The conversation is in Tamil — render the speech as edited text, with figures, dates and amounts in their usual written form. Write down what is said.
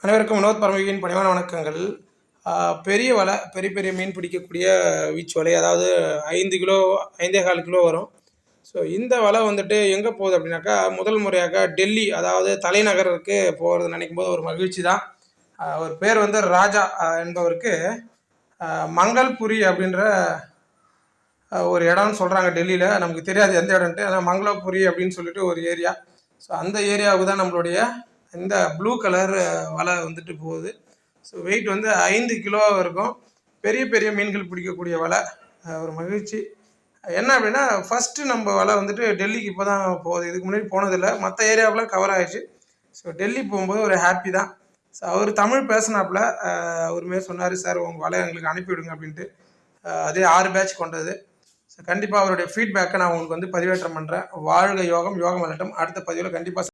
அனைவருக்கும் வினோத் பரமவியின் பணிவான வணக்கங்கள். பெரிய வலை, பெரிய பெரிய மீன் பிடிக்கக்கூடிய வீச்சு வலை, அதாவது 5 கிலோ 5.25 கிலோ வரும். ஸோ இந்த வலை வந்துட்டு எங்கே போகுது அப்படின்னாக்கா, முதல் முறையாக டெல்லி, அதாவது தலைநகருக்கு போகிறது நினைக்கும் போது ஒரு மகிழ்ச்சி தான். ஒரு பேர் வந்து ராஜா என்பவருக்கு மங்கள்புரி அப்படின்ற ஒரு இடம்னு சொல்கிறாங்க டெல்லியில். நமக்கு தெரியாது எந்த இடம்ட்டு, ஆனால் மங்களபுரி அப்படின்னு சொல்லிட்டு ஒரு ஏரியா. ஸோ அந்த ஏரியாவுக்கு தான் நம்மளுடைய இந்த ப்ளூ கலர் வலை வந்துட்டு போகுது. ஸோ வெயிட் வந்து 5 கிலோ இருக்கும். பெரிய பெரிய மீன்கள் பிடிக்கக்கூடிய வலை. ஒரு மகிழ்ச்சி என்ன அப்படின்னா, ஃபஸ்ட்டு நம்ம வலை வந்துட்டு டெல்லிக்கு இப்போ தான் போகுது. இதுக்கு முன்னாடி போனதில்லை, மற்ற ஏரியாவெலாம் கவர் ஆகிடுச்சு. ஸோ டெல்லி போகும்போது ஒரு ஹாப்பி தான். ஸோ அவர் தமிழ் பேசினாப்புல ஒருமாரி சொன்னார், சார் உங்கள் வலை எங்களுக்கு அனுப்பிவிடுங்க அப்படின்ட்டு. அதே 6 பேட்ச் கொண்டது. ஸோ கண்டிப்பாக அவருடைய ஃபீட்பேக்கை நான் உங்களுக்கு வந்து பதிவேற்றம் பண்ணுறேன். வாழ்க யோகம், யோகம் வரட்டும். அடுத்த பதிவில் கண்டிப்பாக